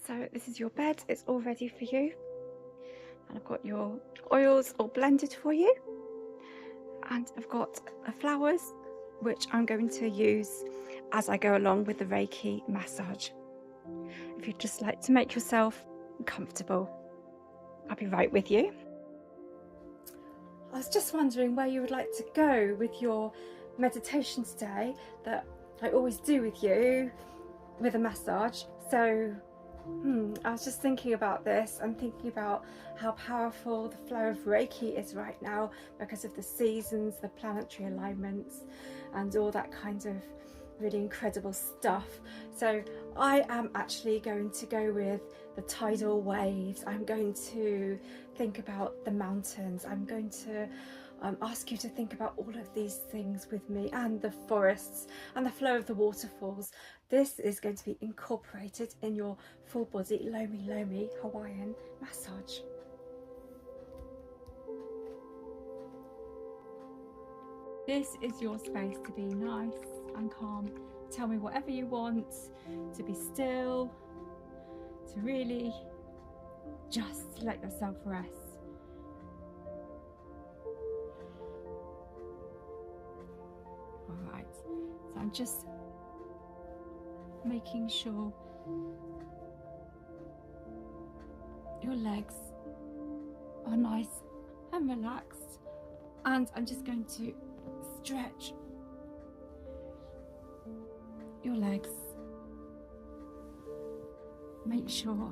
So this is your bed, it's all ready for you. And I've got your oils all blended for you. And I've got the flowers, which I'm going to use as I go along with the Reiki massage. If you'd just like to make yourself comfortable, I'll be right with you. I was just wondering where you would like to go with your meditation today, that I always do with you with a massage. So I was just thinking about this and thinking about how powerful the flow of Reiki is right now because of the seasons, the planetary alignments and all that kind of really incredible stuff. So I am actually going to go with the tidal waves. I'm going to think about the mountains. I'm going to ask you to think about all of these things with me, and the forests and the flow of the waterfalls. This is going to be incorporated in your full body Lomi Lomi Hawaiian massage. This is your space to be nice and calm. Tell me whatever you want, to be still, to really just let yourself rest. All right, so I'm just making sure your legs are nice and relaxed, and I'm just going to stretch your legs. Make sure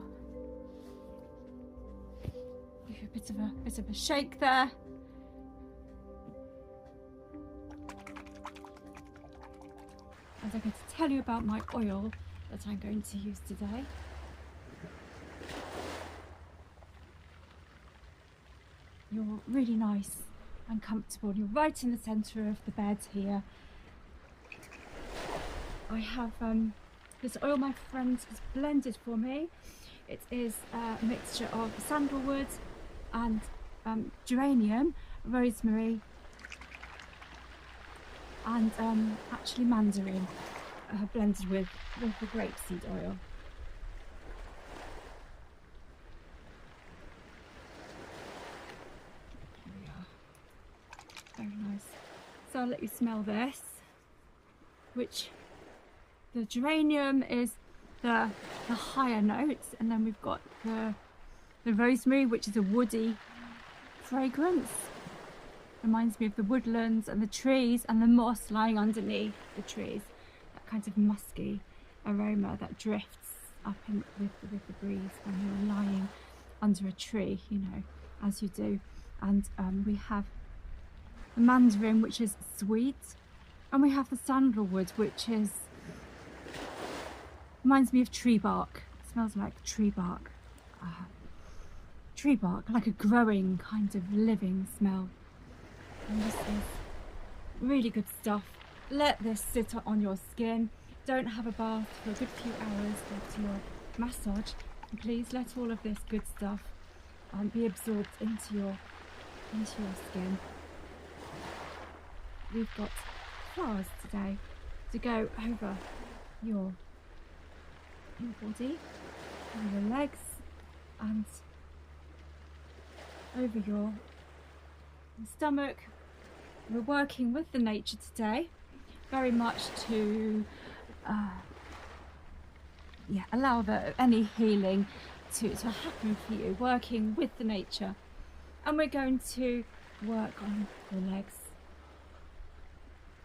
give you a bit of a shake there. And I'm going to tell you about my oil that I'm going to use today. You're really nice and comfortable. You're right in the centre of the bed here. I have this oil my friend has blended for me. It is a mixture of sandalwood and geranium, rosemary and actually mandarin blended with the grapeseed oil. Here we are. Very nice. So I'll let you smell this, which the geranium is the higher notes, and then we've got the rosemary, which is a woody fragrance. Reminds me of the woodlands and the trees and the moss lying underneath the trees. That kind of musky aroma that drifts up in, with the breeze when you're lying under a tree, you know, as you do. And we have the mandarin, which is sweet, and we have the sandalwood, which is reminds me of tree bark. It smells like tree bark. Tree bark, like a growing kind of living smell. And this is really good stuff. Let this sit on your skin. Don't have a bath for a good few hours after your massage. And please let all of this good stuff be absorbed into your skin. We've got flowers today to go over your body, over your legs, and over your stomach. We're working with the nature today, very much to allow any healing to happen for you, working with the nature. And we're going to work on your legs.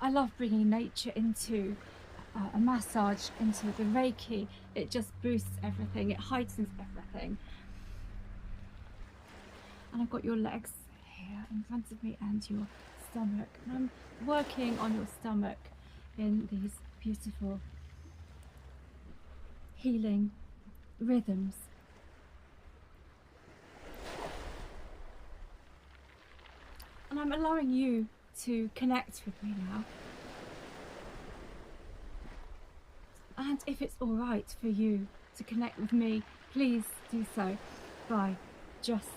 I love bringing nature into a massage, into the Reiki. It just boosts everything, it heightens everything. And I've got your legs here in front of me and your stomach, and I'm working on your stomach in these beautiful healing rhythms. And I'm allowing you to connect with me now. And if it's all right for you to connect with me, please do so by just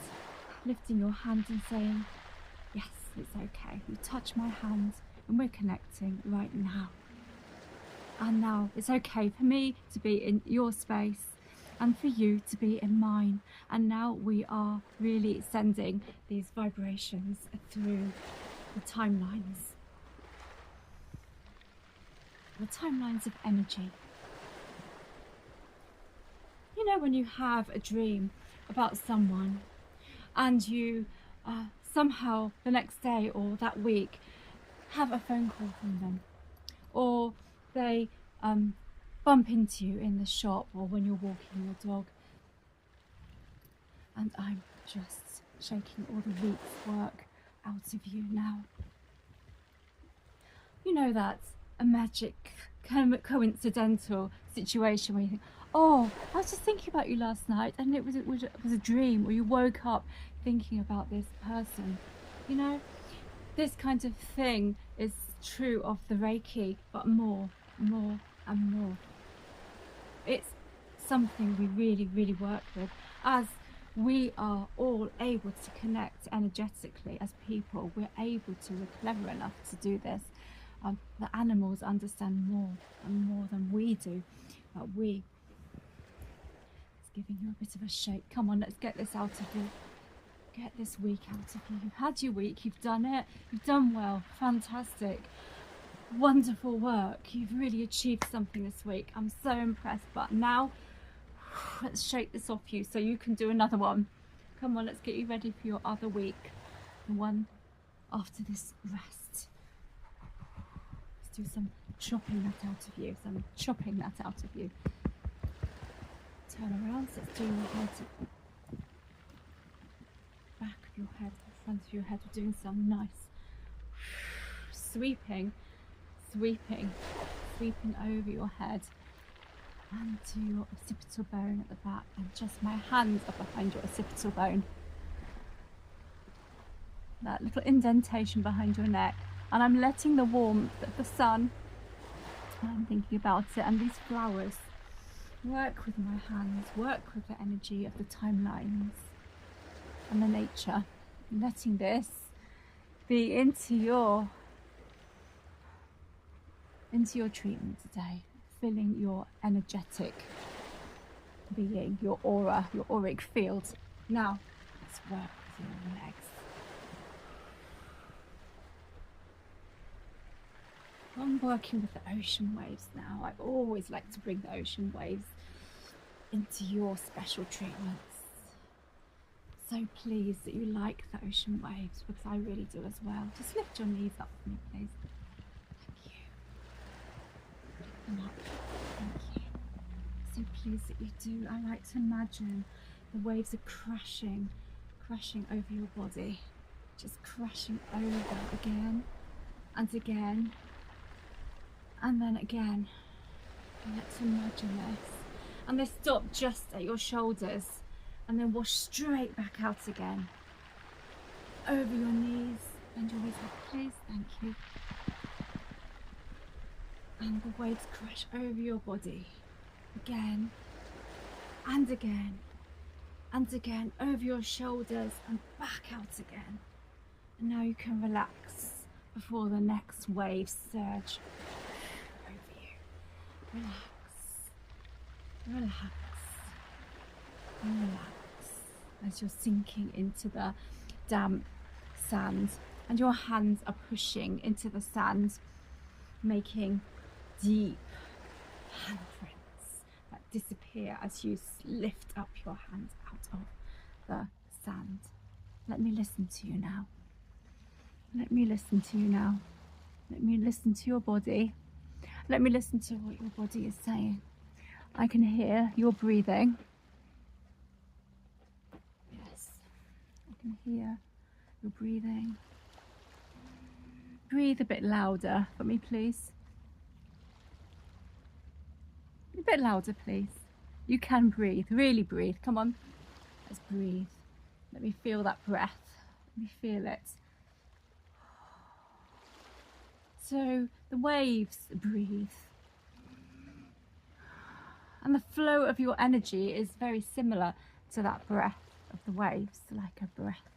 lifting your hand and saying, yes, it's okay. You touch my hand and we're connecting right now. And now it's okay for me to be in your space and for you to be in mine. And now we are really sending these vibrations through the timelines of energy. You know, when you have a dream about someone and you somehow the next day or that week have a phone call from them, or they bump into you in the shop or when you're walking your dog, and I'm just shaking all the week's work out of you now. You know, that's a magic coincidental situation where you think, oh, I was just thinking about you last night and it was a dream, or you woke up thinking about this person. You know, this kind of thing is true of the Reiki, but more and more. It's something we really work with, as we are all able to connect energetically as people. We're able to, we're clever enough to do this. The animals understand more and more than we do, but it's giving you a bit of a shake. Come on, let's get this out of you. Get this week out of you. You've had your week, you've done it, you've done well, fantastic, wonderful work. You've really achieved something this week. I'm so impressed, but now let's shake this off you so you can do another one. Come on, let's get you ready for your other week, the one after this rest. Let's do some chopping that out of you, Turn around, so let's do your head, back of your head, front of your head. We're doing some nice sweeping over your head and to your occipital bone at the back, and just my hands are behind your occipital bone, that little indentation behind your neck, and I'm letting the warmth of the sun, I'm thinking about it, and these flowers work with my hands, work with the energy of the timelines and the nature, letting this be into your treatment today, filling your energetic being, your aura, your auric field. Now let's work with your legs. I'm working with the ocean waves now. I always like to bring the ocean waves into your special treatments. So pleased that you like the ocean waves, because I really do as well. Just lift your knees up for me, please. Thank you. Lift them up. Thank you. So pleased that you do. I like to imagine the waves are crashing over your body, just crashing over again and again. And then again, let's imagine this. And they stop just at your shoulders and then wash straight back out again. Over your knees, bend your knees up please, thank you. And the waves crash over your body, again and again and again, over your shoulders and back out again. And now you can relax before the next wave surge. Relax as you're sinking into the damp sand, and your hands are pushing into the sand, making deep handprints that disappear as you lift up your hands out of the sand. Let me listen to you now. Let me listen to you now. Let me listen to your body. Let me listen to what your body is saying. I can hear your breathing. Yes, I can hear your breathing. Breathe a bit louder for me, please. A bit louder, please. You can breathe, really breathe. Come on, let's breathe. Let me feel that breath. Let me feel it. So the waves breathe. And the flow of your energy is very similar to that breath of the waves, like a breath,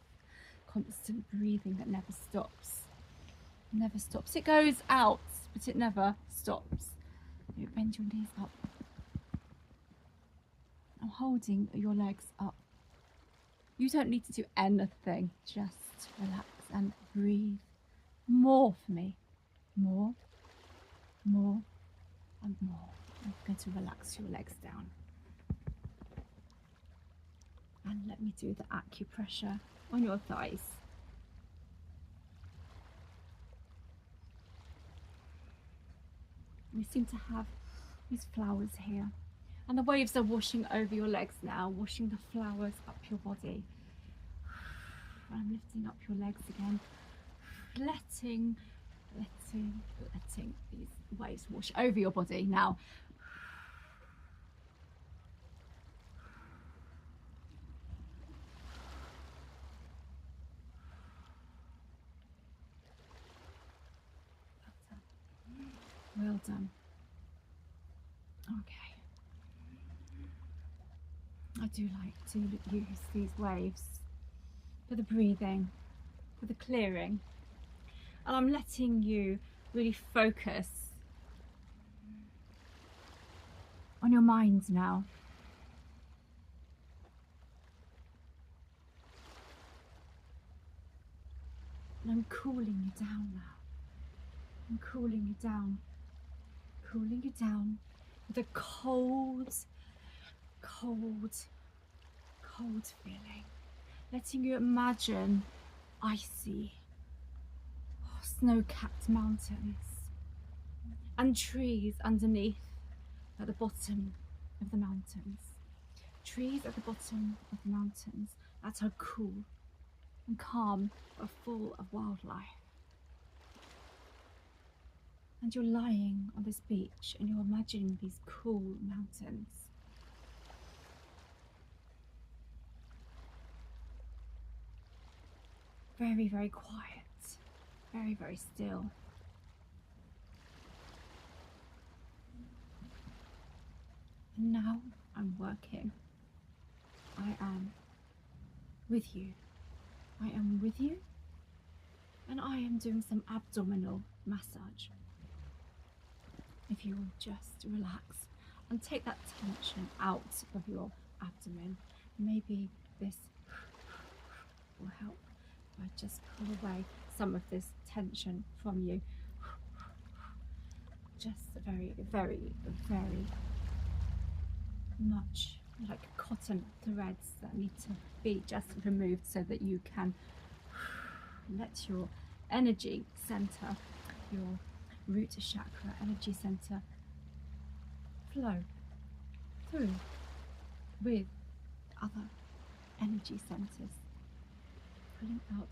constant breathing that never stops. Never stops. It goes out, but it never stops. You bend your knees up. Oh, holding your legs up. You don't need to do anything, just relax and breathe. More for me. More, more, and more. I'm going to relax your legs down. And let me do the acupressure on your thighs. We seem to have these flowers here. And the waves are washing over your legs now, washing the flowers up your body. I'm lifting up your legs again, letting these waves wash over your body now. Well done. Okay. I do like to use these waves for the breathing, for the clearing. And I'm letting you really focus on your mind now. And I'm cooling you down now. I'm cooling you down. Cooling you down with a cold feeling. Letting you imagine icy, snow-capped mountains and trees underneath at the bottom of the mountains. Trees at the bottom of the mountains that are cool and calm but full of wildlife. And you're lying on this beach and you're imagining these cool mountains. Very, very quiet, very, very still. And now I'm working. I am with you. I am with you, and I am doing some abdominal massage. If you will just relax and take that tension out of your abdomen, maybe this will help. I just pull away some of this tension from you. Just very, very, very much like cotton threads that need to be just removed so that you can let your energy center, your root chakra energy center, flow through with other energy centers. Pulling out.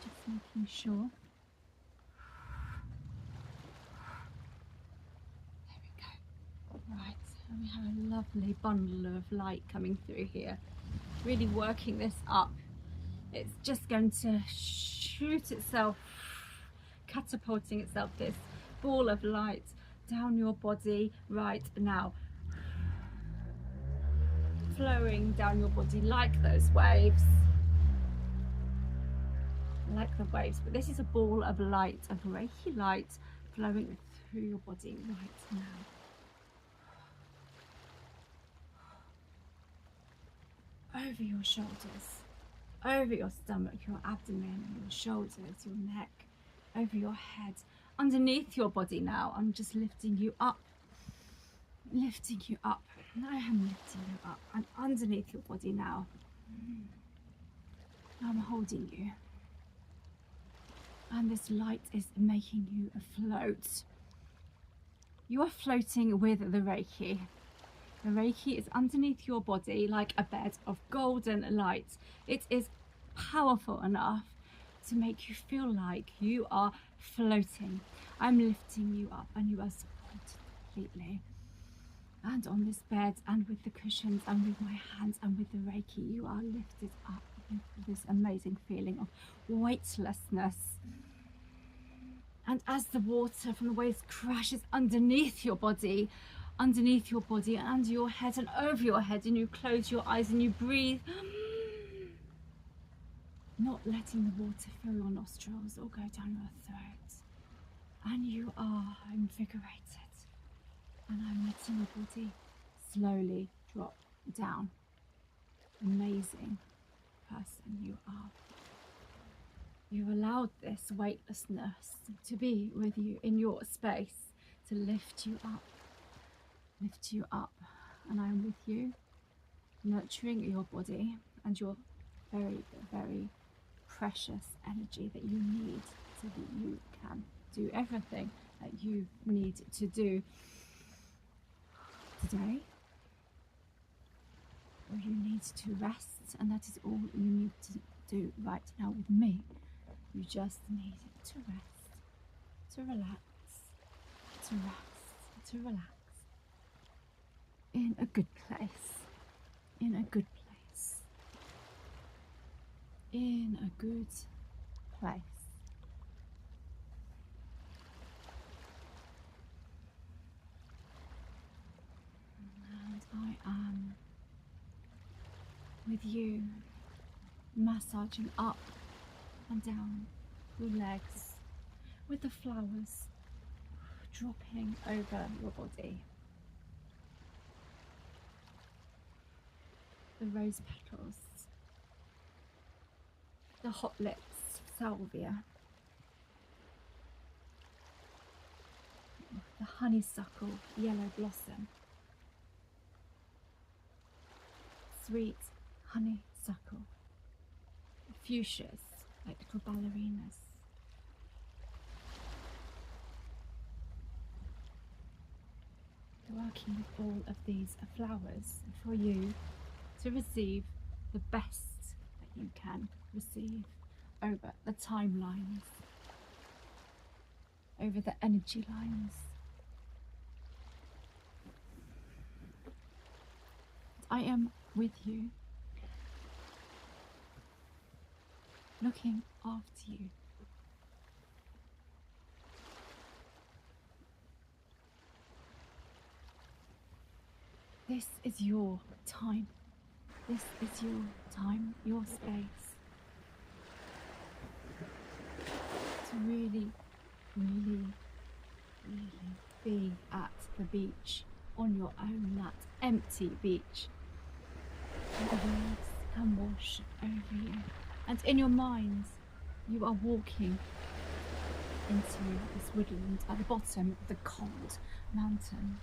Just making sure. There we go. Right, and we have a lovely bundle of light coming through here. Really working this up. It's just going to shoot itself, catapulting itself, this ball of light down your body right now, flowing down your body like those waves, but this is a ball of light, of Reiki light flowing through your body right now. Over your shoulders, over your stomach, your abdomen, your shoulders, your neck, over your head, underneath your body now. I'm just lifting you up. Lifting you up. I am lifting you up. And underneath your body now. I'm holding you. And this light is making you afloat. You are floating with the Reiki. The Reiki is underneath your body like a bed of golden light. It is powerful enough to make you feel like you are floating. I'm lifting you up and you are supported completely. And on this bed and with the cushions and with my hands and with the Reiki, you are lifted up with this amazing feeling of weightlessness. And as the water from the waves crashes underneath your body and under your head and over your head, and you close your eyes and you breathe not letting the water fill your nostrils or go down your throat. And you are invigorated. And I'm letting your body slowly drop down. Amazing person you are. You allowed this weightlessness to be with you in your space, to lift you up. Lift you up. And I'm with you, nurturing your body and your very, very precious energy that you need so that you can do everything that you need to do today. Or you need to rest, and that is all you need to do right now with me. You just need to rest, to relax, to rest, to relax. In a good place, in a good place, in a good place. And I am with you, massaging up and down your legs with the flowers dropping over your body. The rose petals, the hot lips, salvia, the honeysuckle, yellow blossom, sweet honeysuckle, fuchsias like little ballerinas. Working with all of these flowers for you to receive the best that you can receive over the timelines, over the energy lines. I am with you, looking after you. This is your time. This is your time, your space to really, really, really be at the beach on your own, that empty beach. And the waves can wash over you. And in your minds, you are walking into this woodland at the bottom of the cold mountains.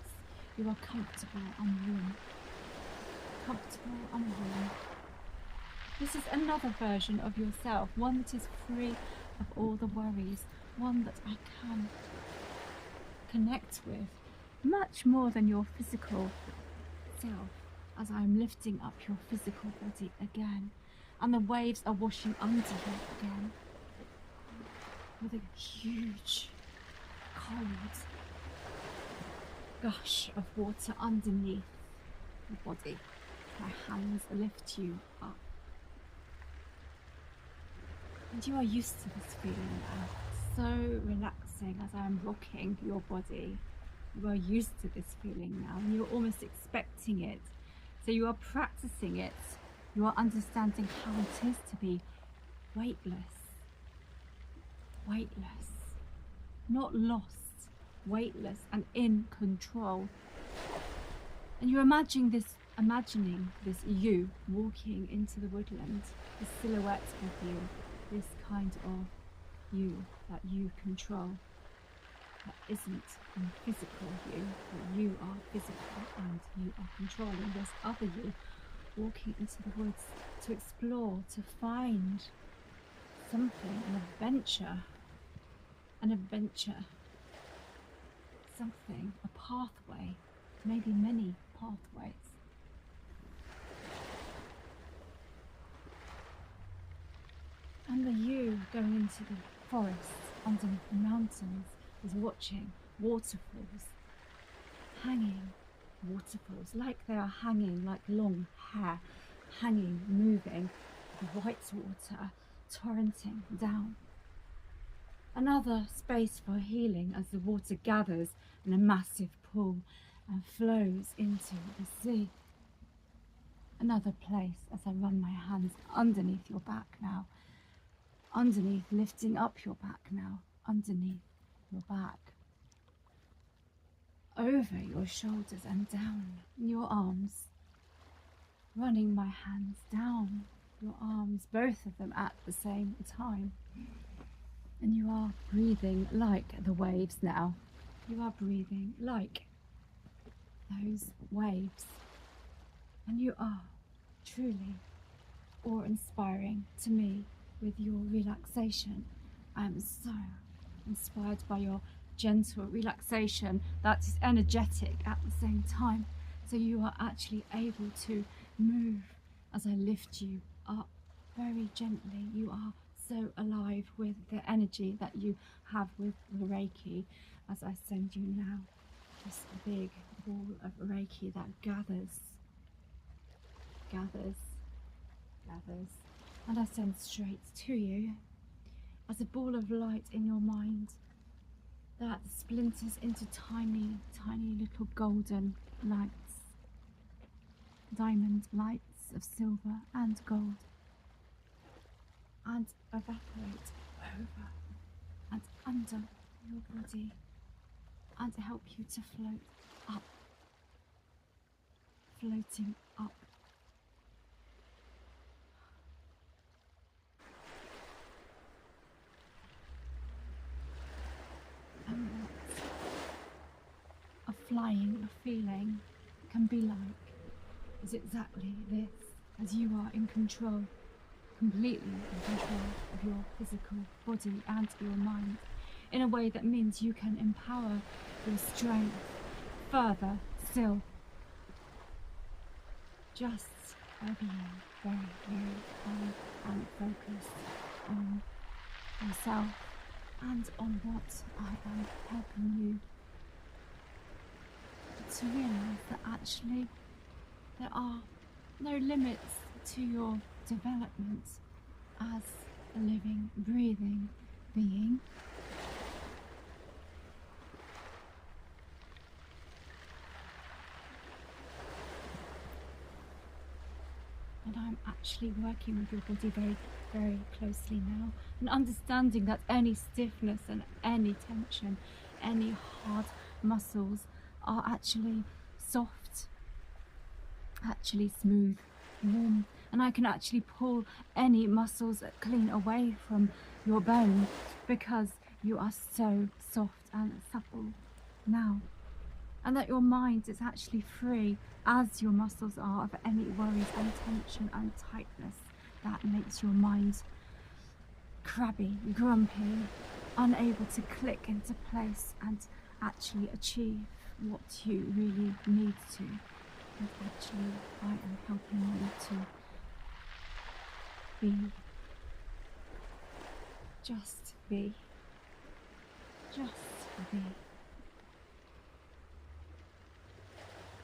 You are comfortable and warm. Comfortable and warm. This is another version of yourself, one that is free of all the worries, one that I can connect with much more than your physical self, as I am lifting up your physical body again, and the waves are washing under you again with a huge cold gush of water underneath your body. My hands lift you up. And you are used to this feeling now. So relaxing as I am rocking your body. You are used to this feeling now, and you're almost expecting it. So you are practicing it. You are understanding how it is to be weightless. Weightless. Not lost. Weightless and in control. And you're imagining this you walking into the woodland, the silhouette of you, this kind of you that you control, that isn't a physical you, but you are physical and you are controlling this other you, walking into the woods to explore, to find something, an adventure, something, a pathway, maybe many pathways. And the you going into the forest underneath the mountains is watching waterfalls, hanging waterfalls, like they are hanging, like long hair, hanging, moving, the white water torrenting down. Another space for healing as the water gathers in a massive pool and flows into the sea. Another place as I run my hands underneath your back now, underneath, lifting up your back now, underneath your back, over your shoulders and down your arms, running my hands down your arms, both of them at the same time. And you are breathing like the waves now. You are breathing like those waves. And you are truly awe-inspiring to me with your relaxation. I am so inspired by your gentle relaxation that is energetic at the same time. So you are actually able to move as I lift you up very gently. You are so alive with the energy that you have with the Reiki as I send you now. Just a big ball of Reiki that gathers, and I send straight to you as a ball of light in your mind that splinters into tiny, tiny little golden lights, diamond lights of silver and gold, and evaporate over and under your body and help you to float up, floating up. And what a flying feeling can be like is exactly this, as you are in control, completely in control of your physical body and your mind, in a way that means you can empower your strength further still, just by being very, very calm and focused on yourself and on what I am helping you to realise that actually there are no limits to your development as a living, breathing being. And I'm actually working with your body very, very closely now, and understanding that any stiffness and any tension, any hard muscles are actually soft, actually smooth, warm, and I can actually pull any muscles clean away from your bone because you are so soft and supple now. And that your mind is actually free, as your muscles are, of any worries and tension and tightness that makes your mind crabby, grumpy, unable to click into place and actually achieve what you really need to. And actually I am helping you to be, just be, just be.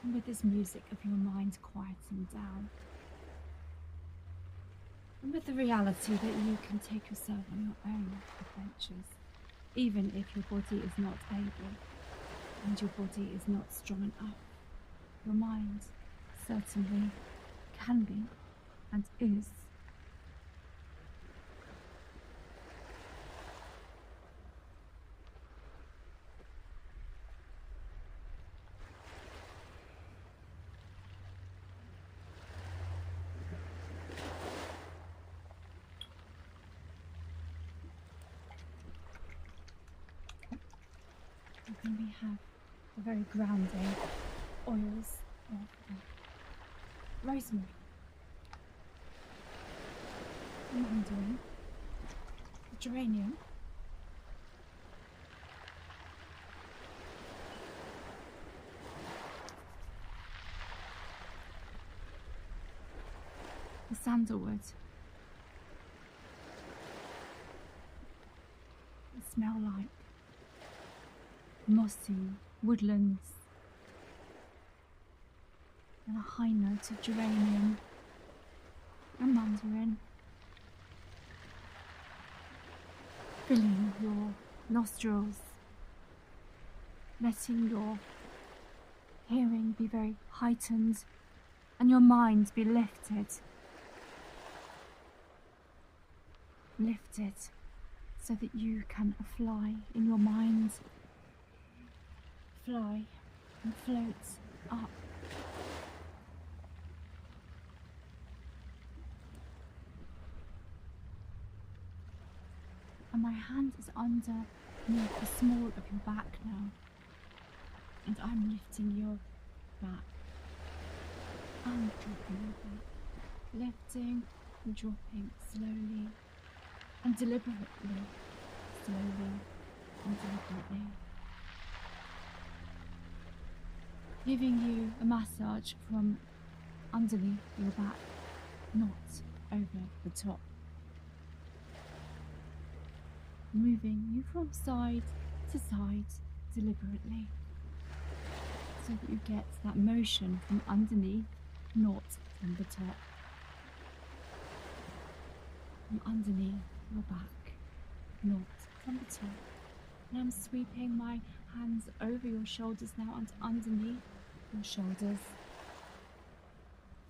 And with this music of your mind quieting down, and with the reality that you can take yourself on your own adventures, even if your body is not able and your body is not strong enough, your mind certainly can be and is. And then we have the very grounding oils of rosemary, mandarin, geranium, the sandalwood. They smell like mossy woodlands, and a high note of geranium and mandarin, filling your nostrils, letting your hearing be very heightened and your mind be lifted. lifted so that you can fly in your mind, fly and float up. And my hand is underneath the small of your back now, and I'm lifting your back and dropping your back, lifting and dropping slowly and deliberately, slowly and deliberately, giving you a massage from underneath your back, not over the top. Moving you from side to side deliberately, so that you get that motion from underneath, not from the top. From underneath your back, not from the top. And I'm sweeping my hands over your shoulders now and underneath your shoulders,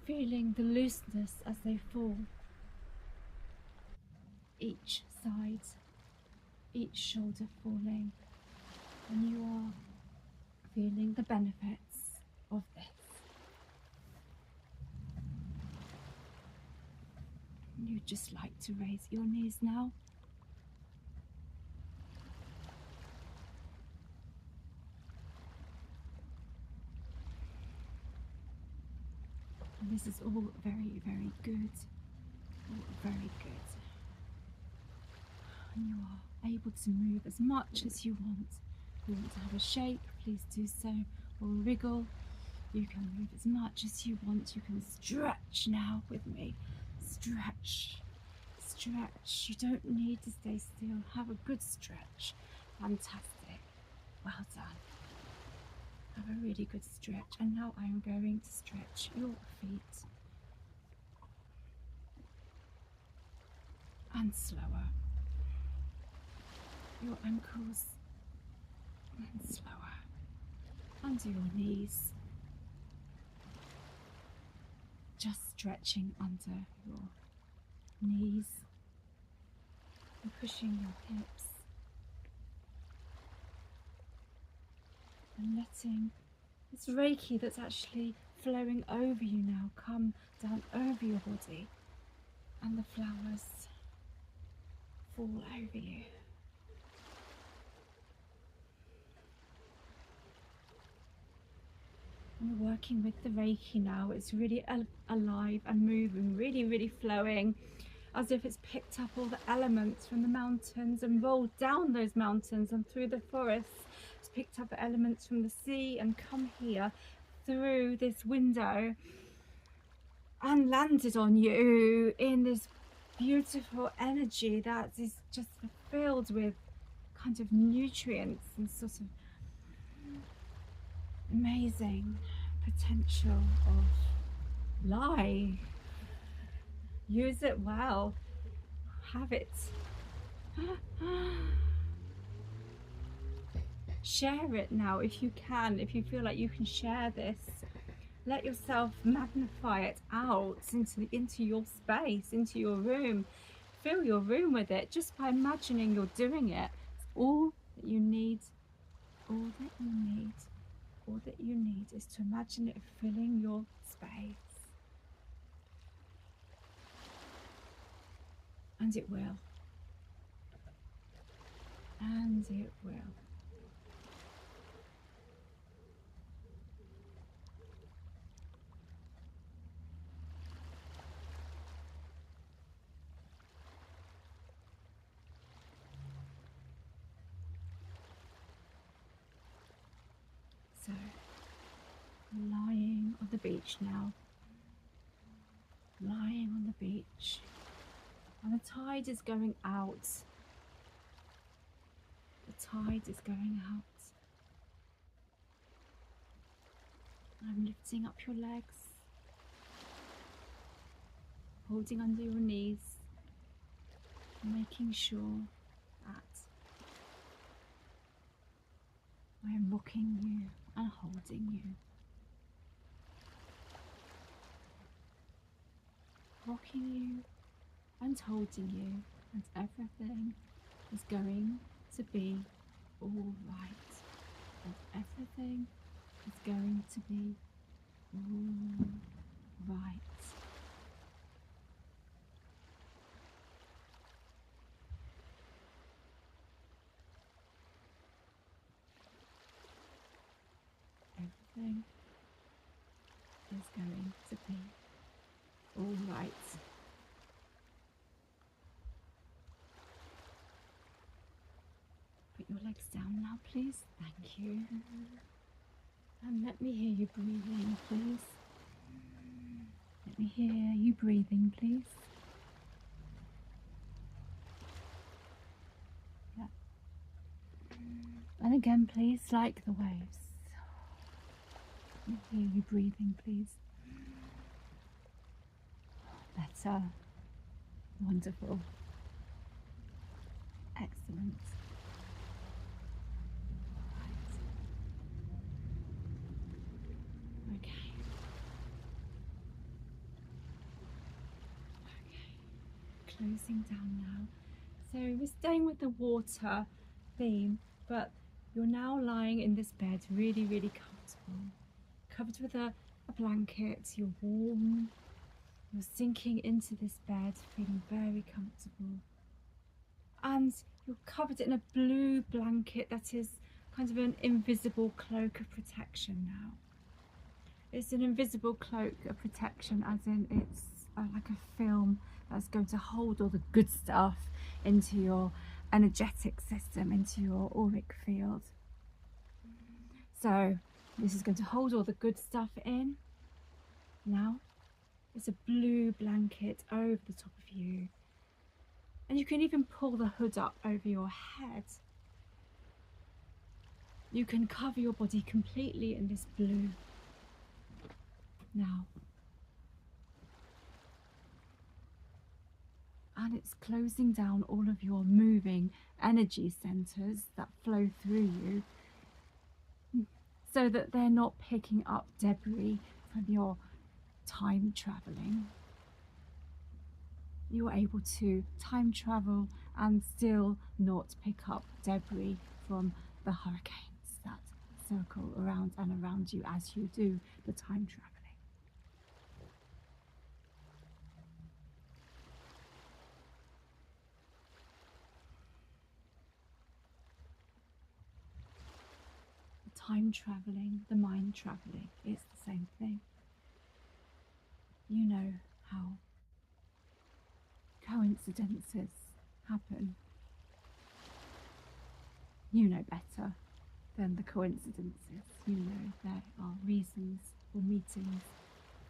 feeling the looseness as they fall. Each side, each shoulder falling, and you are feeling the benefits of this. You'd just like to raise your knees now. And this is all very, very good. All very good. And you are able to move as much as you want. If you want to have a shake, please do so, or wriggle. You can move as much as you want. You can stretch now with me. Stretch, stretch. You don't need to stay still. Have a good stretch. Fantastic. Well done. Have a really good stretch. And now I am going to stretch your feet. And slower. Your ankles. And slower. Under your knees. Just stretching under your knees and pushing your hips and letting this Reiki that's actually flowing over you now come down over your body, and the flowers fall over you. And working with the Reiki now, it's really alive and moving, really, really flowing, as if it's picked up all the elements from the mountains and rolled down those mountains and through the forests. It's picked up the elements from the sea and come here through this window and landed on you in this beautiful energy that is just filled with kind of nutrients and sort of amazing potential of life. Use it well. Have it. Share it now if you can, if you feel like you can share this. Let yourself magnify it out into your space, into your room. Fill your room with it just by imagining you're doing it. It's all that you need. All that you need. All that you need is to imagine it filling your space. And it will. And it will. So, lying on the beach now, lying on the beach, and the tide is going out. The tide is going out. I'm lifting up your legs, holding under your knees, making sure that I am rocking you and holding you. Rocking you and holding you and everything is going to be all right. And everything is going to be all right. Everything is going to be all right. Put your legs down now, please. Thank you. And let me hear you breathing, please. Let me hear you breathing, please. Yeah. And again, please, like the waves. Let me hear you breathing, please. Better. Wonderful. Excellent. Right. Okay. Closing down now. So we're staying with the water theme, but you're now lying in this bed really, really comfortable. Covered with a blanket, you're warm, you're sinking into this bed, feeling very comfortable. And you're covered in a blue blanket that is kind of an invisible cloak of protection now. It's an invisible cloak of protection, as in it's like a film that's going to hold all the good stuff into your energetic system, into your auric field. So this is going to hold all the good stuff in. Now it's a blue blanket over the top of you. And you can even pull the hood up over your head. You can cover your body completely in this blue. Now. And it's closing down all of your moving energy centers that flow through you, so that they're not picking up debris from your time traveling. You're able to time travel and still not pick up debris from the hurricanes that circle around and around you as you do the time traveling. The time traveling, the mind traveling, it's the same thing. You know how coincidences happen. You know better than the coincidences. You know there are reasons for meetings,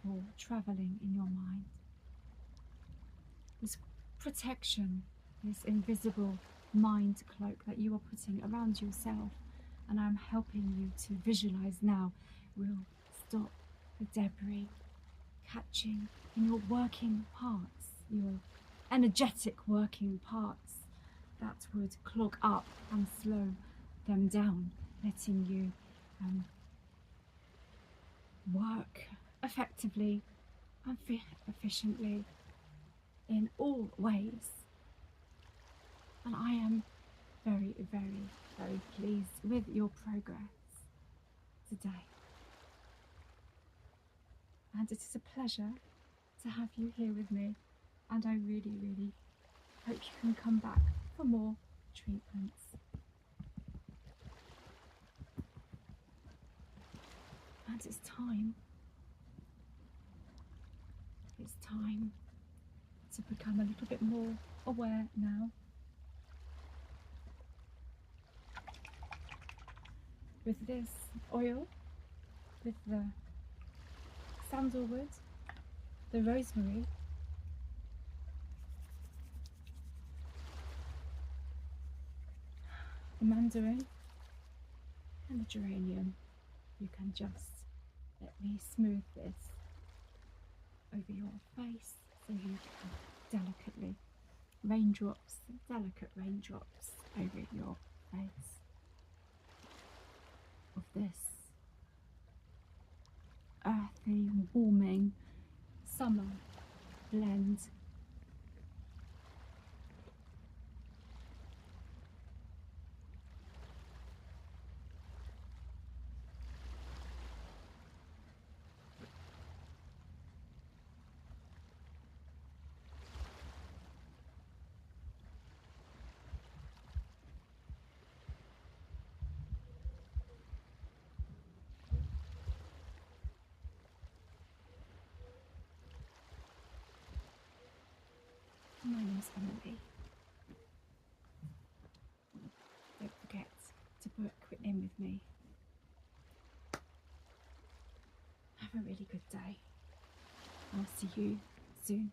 for travelling in your mind. This protection, this invisible mind cloak that you are putting around yourself, and I'm helping you to visualise now, will stop the debris catching in your working parts, your energetic working parts that would clog up and slow them down, letting you work effectively and efficiently in all ways. And I am very, very, very pleased with your progress today. And it is a pleasure to have you here with me, and I really, really hope you can come back for more treatments. And it's time to become a little bit more aware now. With this oil, with the sandalwood, the rosemary, the mandarin, and the geranium, you can just let me smooth this over your face so you can delicate raindrops over your face of this earthy, warming summer blend. name's Emelye. Don't forget to book in with me. Have a really good day. I'll see you soon.